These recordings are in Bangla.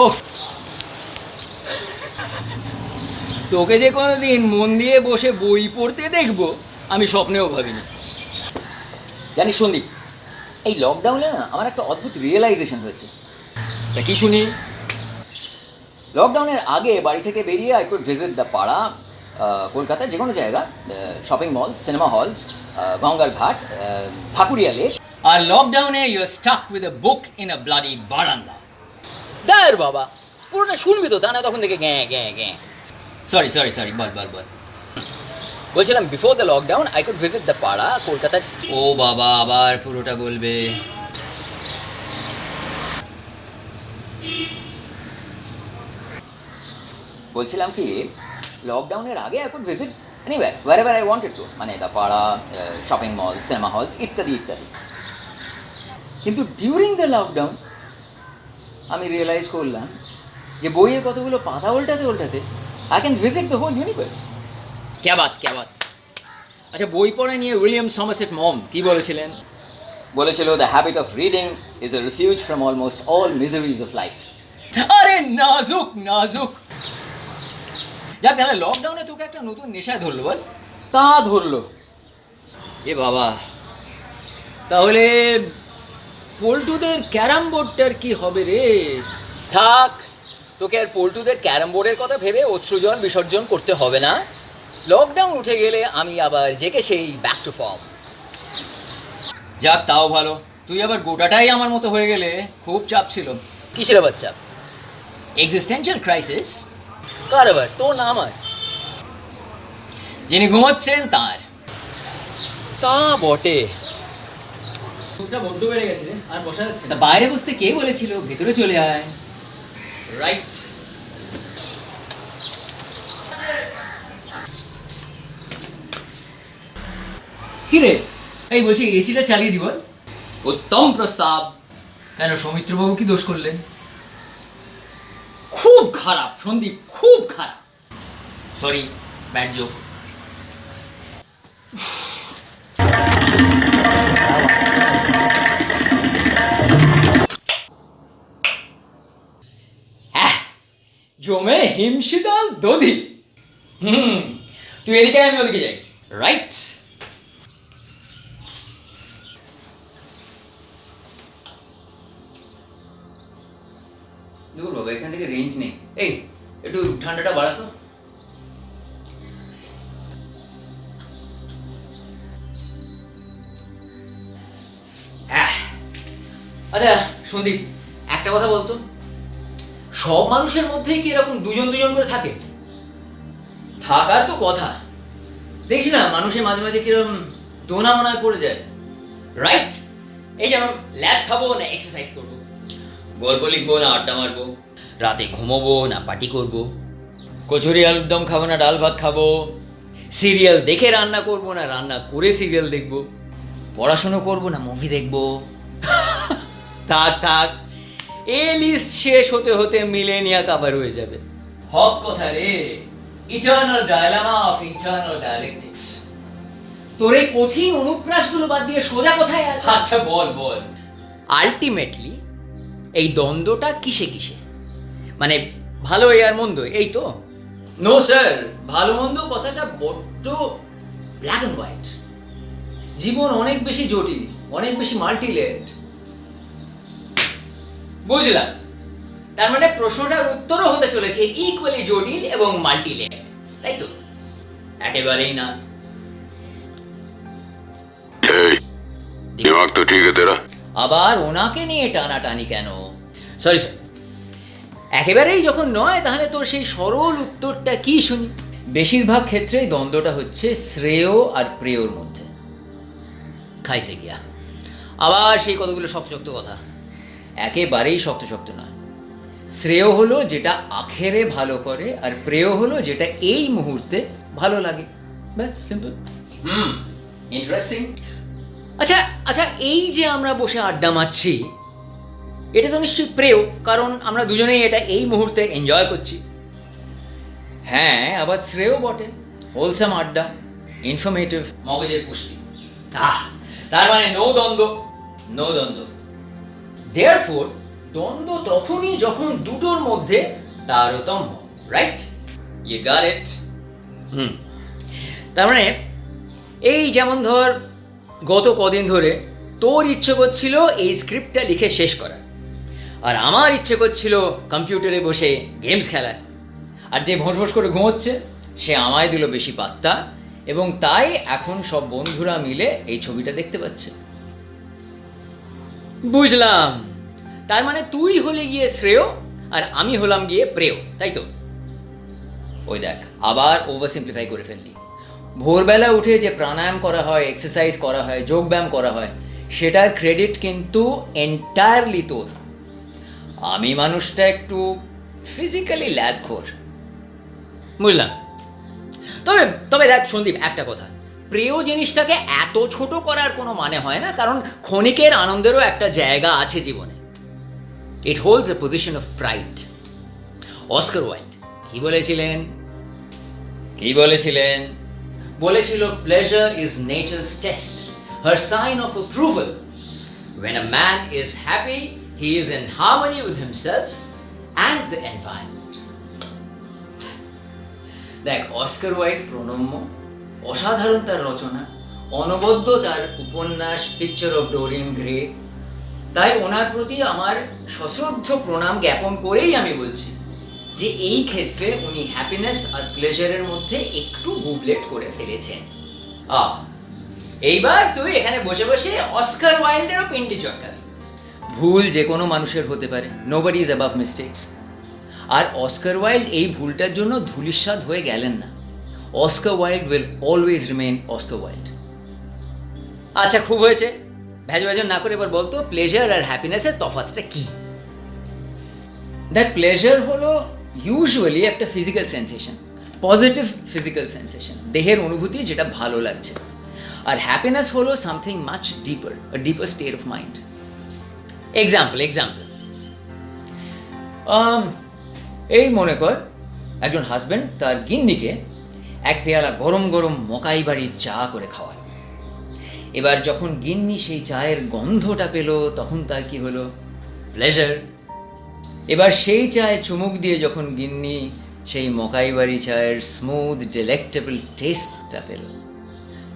ওফ, তোকে যে কোনোদিন মন দিয়ে বসে বই পড়তে দেখবো আমি স্বপ্নেও ভাবিনি। জানিস সন্দীপ, এই লকডাউনে না আমার একটা অদ্ভুত রিয়েলাইজেশন হয়েছে। তা কি শুনি? লকডাউনের আগে বাড়ি থেকে বেরিয়ে আই কুড ভিজিট দ্য পাড়া, কলকাতার যে কোনো জায়গা, শপিং মল, সিনেমা হলস, গঙ্গার ঘাট, ঠাকুরিয়া লেক। আর লকডাউনে you are stuck with a book in a bloody veranda. দাঁড় বাবা, পুরোটা শুনবি তো, তা না তখন থেকে গ্যাঁ গ্যাঁ গ্যাঁ। সরি সরি সরি, বল বল বল। বলছিলাম before the lockdown I could visit the পাড়া, কলকাতার। ও বাবা, আবার পুরোটা বলবে। বলছিলাম কি, লকডাউনের আগে I could visit anywhere wherever I wanted to, মানে the para, shopping mall, cinema halls ইত্যাদি ইত্যাদি। কিন্তু ডিউরিং দ্য লকডাউন আমি রিয়েলাইজ করলাম যে বইয়ের কতগুলো পাতা উল্টাতে উল্টাতে I can visit the whole universe. ক্যা বাত ক্যা বাত। আচ্ছা, বই পড়া নিয়ে উইলিয়াম সমারসেট মম কী বলেছিলেন? বলেছিল, the habit of reading is a refuse from almost all মিজারিজ of life. আরে নাজুক নাজুক। যাক, তাহলে লকডাউনে তোকে একটা নতুন নেশায় ধরলো বল। তা ধরলো? এ বাবা, তাহলে পল্টুদের ক্যারাম বোর্ডটার কি হবে রে? থাক, তোকে আর পল্টুদের ক্যারাম বোর্ডের কথা ভেবে অশ্রুজল বিসর্জন করতে হবে না। লকডাউন উঠে গেলে আমি আবার জেকে সেই ব্যাক টু ফর্ম। যাক, তাও ভালো। তুই আবার গোটাটাই আমার মতো হয়ে গেলে খুব চাপ ছিল। কিসের আবার চাপ? এক্সিস্টেনশিয়াল ক্রাইসিস। কার আবার? তোর না আমার? যিনি ঘুমোচ্ছেন তার। তা বটে। বড্ড বেড়ে গেছে আর বসা যাচ্ছে না। বাইরে বসতে কে বলেছিল? ভেতরে চলে আয়। রাইট। কি রে? এই বলছি, এসিটা চালিয়ে দিব। উত্তম প্রস্তাব। কেন, সৌমিত্রবাবু কি দোষ করলেন? খুব খারাপ সন্দীপ, খুব খারাপ। Sorry, bad joke. জমে হিমশীতল দধি। তুই এদিকে, আমি ওদিকে যাই। রাইট। দূর বাবা, এখান থেকে রেঞ্জ নেই। এই একটু ঠান্ডাটা বাড়াতো। আচ্ছা সন্দীপ, একটা কথা বলতো, সব মানুষের মধ্যেই কি এরকম দুজন দুজন করে থাকে? থাকার তো কথা। দেখি না, মানুষের মাঝে মাঝে কিরকম দোনা মোনায় পড়ে যায়। রাইট। এই যেমন ল্যাদ খাবো না এক্সারসাইজ করবো, গল্প লিখবো না আড্ডা মারবো, রাতে ঘুমোবো না পার্টি করবো, কচুরি আলুর দম খাবো না ডাল ভাত খাবো, সিরিয়াল দেখে রান্না করবো না রান্না করে সিরিয়াল দেখবো, পড়াশুনো করবো না মুভি দেখবো। থাক থাক, এ লিস্ট শেষ হতে হতে মিলেনিয়া কাভার হয়ে যাবে। হক কথা রে, eternal dilemma of eternal dialectics. তোর এই কঠিন অনুপ্রাসগুলো বাদ দিয়ে সোজা কথায়। আচ্ছা বল বল, আলটিমেটলি এই দ্বন্দ্বটা কিসে কিসে? মানে ভালো আর মন্দ, এই তো? নো স্যার, ভালো মন্দ কথাটা বড্ড ব্ল্যাক অ্যান্ড হোয়াইট। জীবন অনেক বেশি জটিল, অনেক বেশি মাল্টিলেয়ার্ড। বুঝলাম, তার মানে প্রশ্নটার উত্তরও হতে চলেছে ইকুয়ালি জটিল এবং মাল্টিলেয়ার্ড, তাই তো? একেবারেই না। दिमाग तो ठीक है तेरा। আবার ওনাকে নিয়ে টানাটানি কেন? সরি স্যার, একেবারেই যখন নয় তাহলে তোর সেই সরল উত্তরটা কি শুনি। বেশিরভাগ ক্ষেত্রেই দ্বন্দ্বটা হচ্ছে শ্রেয় আর প্রেয়র মধ্যে। খাইছে গিয়া আবার সেই কতগুলো শক্ত শক্ত কথা। একেবারেই শক্ত শক্ত নয়। শ্রেয় হলো যেটা আখেরে ভালো করে, আর প্রেয় হলো যেটা এই মুহূর্তে ভালো লাগে। ব্যাস, সিম্পল। ইন্টারেস্টিং। আচ্ছা আচ্ছা, এই যে আমরা বসে আড্ডা মারছি, এটা তো নিশ্চয়ই প্রেয়, কারণ আমরা দুজনেই এটা এই মুহূর্তে এনজয় করছি। হ্যাঁ, আবার শ্রেয় বটে, হোলসাম আড্ডা, ইনফরমেটিভ, মগজের পুষ্টি। তার মানে নো দ্বন্দ্ব, নো দ্বন্দ্ব। দেয়ারফোর দ্বন্দ্ব তখনই যখন দুটোর মধ্যে তারতম্য, রাইট? You got it? তার মানে এই যেমন ধর গত কদিন ধরে তোর ইচ্ছে করছিল এই স্ক্রিপ্টটা লিখে শেষ করা, আর আমার ইচ্ছে করছিল কম্পিউটারে বসে গেমস খেলার। আর যে ভোঁস ভোঁস করে ঘুমোচ্ছে সে আমায় দিল বেশি পাত্তা, এবং তাই এখন সব বন্ধুরা মিলে এই ছবিটা দেখতে পাচ্ছে। বুঝলাম, তার মানে তুই হলে গিয়ে শ্রেয় আর আমি হলাম গিয়ে প্রেয়, তাই তো? ওই দেখ, আবার ওভার সিম্পলিফাই করে ফেললি। ভোরবেলা উঠে যে প্রাণায়াম করা হয়, এক্সারসাইজ করা হয়, যোগব্যায়াম করা হয়, সেটার ক্রেডিট কিন্তু এন্টায়ারলি তোর। আমি মানুষটা একটু ফিজিক্যালি ল্যাদখোর, বুঝলাম। তবে তবে দেখ সন্দীপ, একটা কথা, প্রিয় জিনিসটাকে এত ছোট করার কোনো মানে হয় না, কারণ ক্ষণিকের আনন্দেরও একটা জায়গা আছে জীবনে। It holds a position of pride. Oscar Wilde কি বলেছিলেন? বলেছিল, pleasure is nature's test, her sign of approval. When a man is happy, he is in harmony with himself and the environment. দেখ, অস্কার ওয়াইল্ড প্রণম্য, অসাধারণ তার রচনা, অনবদ্য তার উপন্যাস পিকচার অফ ডোরিয়ান গ্রে। তাই ওনার প্রতি আমার সশ্রদ্ধ প্রণাম জ্ঞাপন করেই আমি বলছি যে এই ক্ষেত্রে উনি হ্যাপিনেস আর প্লেজারের মধ্যে একটু গুবলেট করে ফেলেছেন। এইবার তুই এখানে বসে বসে অস্কার ওয়াইল্ডেরও পিন্ডি চটকাবি। ভুল যে কোনো মানুষের হতে পারে, নোবডি ইজ অ্যাবাভ মিস্টেকস। আর অস্কার ওয়াইল্ড এই ভুলটার জন্য ধূলিসাৎ হয়ে গেলেন না। Oscar Wilde will always remain Oscar Wilde. আচ্ছা, খুব হয়েছে, ভ্যাজ না করে এবার বলতো প্লেজার আর হ্যাপিনেসের তফাৎটা কি? দেখ, প্লেজার হলো ইউজুয়ালি একটা physical sensation, positive physical sensation, দেহের অনুভূতি যেটা ভালো লাগছে। আর হ্যাপিনেস হলো something much deeper, a deeper state of mind. Example, এই মনে কর একজন হাজব্যান্ড তার গিন্নিকে এক পেয়ালা গরম গরম মকাই বাড়ির চা করে খাওয়ায়। এবার যখন গিন্নি সেই চায়ের গন্ধটা পেল, তখন তার কি হলো? প্লেজার। এবার সেই চায়ে চুমুক দিয়ে যখন গিন্নি সেই মকাই বাড়ি চায়ের স্মুথ ডিলেক্টেবল টেস্টটা পেল,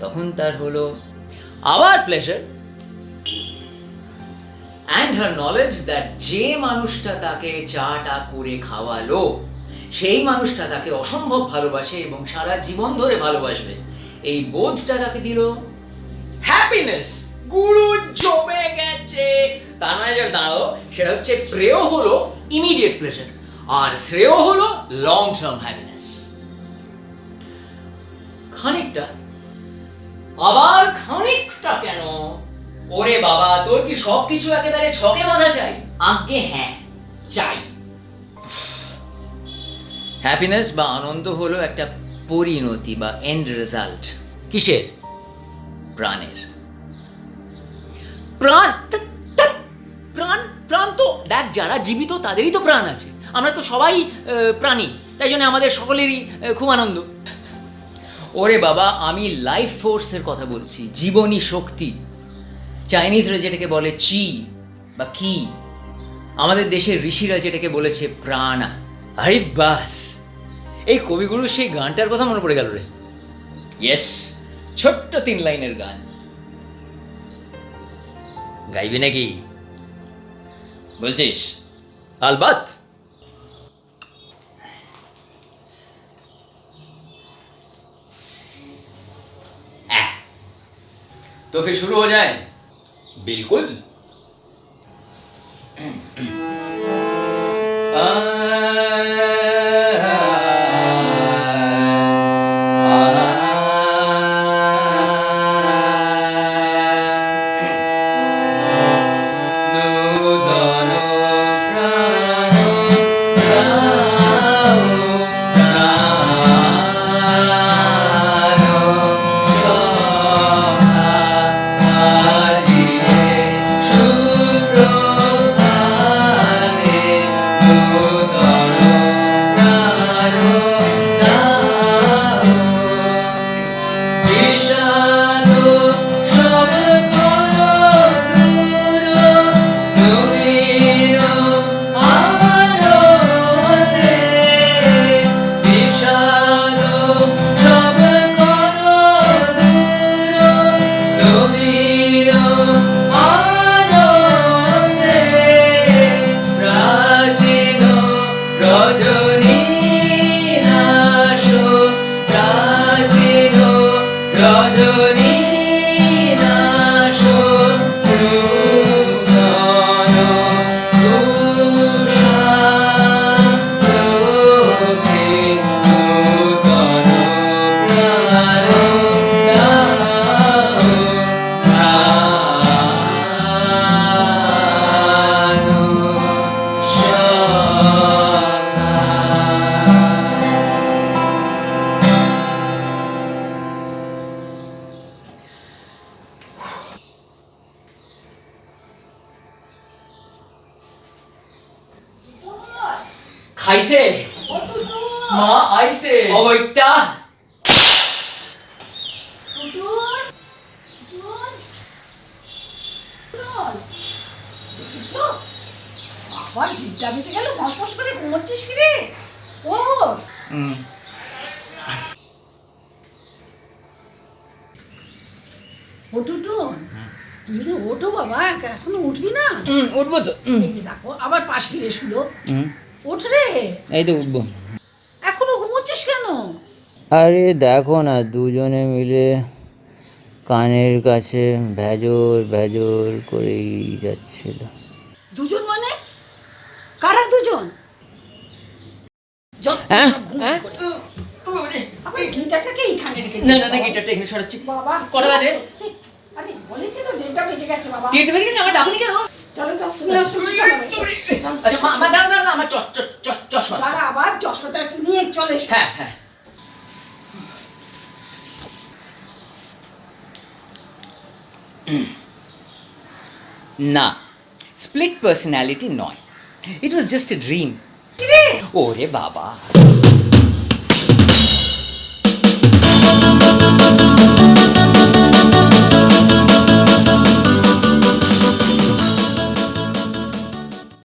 তখন তার হলো আবার pleasure. And her knowledge that যে মানুষটা তাকে চাটা করে খাওয়ালো সেই মানুষটা তাকে অসম্ভব ভালোবাসে এবং সারা জীবন ধরে ভালোবাসবে, এই বোধটা তাকে দিল হ্যাপিনেস। গুরু জমে গেছে। তার মানে যেটা দাঁড়ালো সেটা হচ্ছে প্রেয় হলো ইমিডিয়েট প্লেজার আর শ্রেয় হলো লং টার্ম হ্যাপিনেস। খানিকটা, আবার খানিকটা কেন? ওরে বাবা, তোর কি সবকিছু একেবারে ছকে বাঁধা চাই? আজ্ঞে হ্যাঁ, চাই। হ্যাপিনেস বা আনন্দ হলো একটা পরিণতি বা এন্ড রেজাল্ট। কিসের? প্রাণের। প্রাণ প্রাণ প্রাণ তো দেখ, যারা জীবিত তাদেরই তো প্রাণ আছে। আমরা তো সবাই প্রাণী, তাই জন্য আমাদের সকলেরই খুব আনন্দ। ওরে বাবা, আমি লাইফ ফোর্সের কথা বলছি, জীবনী শক্তি। চাইনিজরা যেটাকে বলে চি বা কি, আমাদের দেশের ঋষিরা যেটাকে বলেছে প্রাণা। আরে বাস, এই কবিগুরু সেই গানটার কথা মনে পড়ে গেল রে। ইয়েস, ছোট্ট 3 লাইনের গান। গাইবি নাকি বলছিস? আলবাত। तो फिर शुरू हो जाए? बिल्कुल। আইসে ও টুটু মা আইসে অবৈত্যা টুটু দেখেছো বাবা ডিপটা বেঁচে গেল মশমশ করে ঘুমোচ্ছিস কি রে ও ও টুটু তুমি তো ওঠো বাবা এখনো উঠবি না উঠবো তো এই যে দেখো আবার পাশ ফিরে শুলো ওঠ রে এই তো উঠবো। এখনো ঘুমোচ্ছিস কেন আরে দেখো না দুজনে মিলে কানের কাছে ভেজর ভেজর করেই যাচ্ছিল। দুজন মানে কারা দুজন যত হ্যাঁ? সব ঘুম হ্যাঁ? করে। আবার গিটারটাকে এইখানে রেখে না দিয়েছে না না বাবা। গিটারটা এখানে সরাচ্ছি বাবা কটা বাজে? আরে বলেছি তো ডেটটা বেঁচে গেছে বাবা গিটার বেজে গেছে আমার ডাকুনি কেন চলো তো তুমি আসো চলো আচ্ছা মা দাঁড়া দাঁড়া আমার চশমা তারা আবার চশমাটা নিয়ে চলে এসো হ্যাঁ হ্যাঁ না স্প্লিট পার্সোনালিটি নয় ইট ওয়াজ জাস্ট এ ড্রিম ওরে বাবা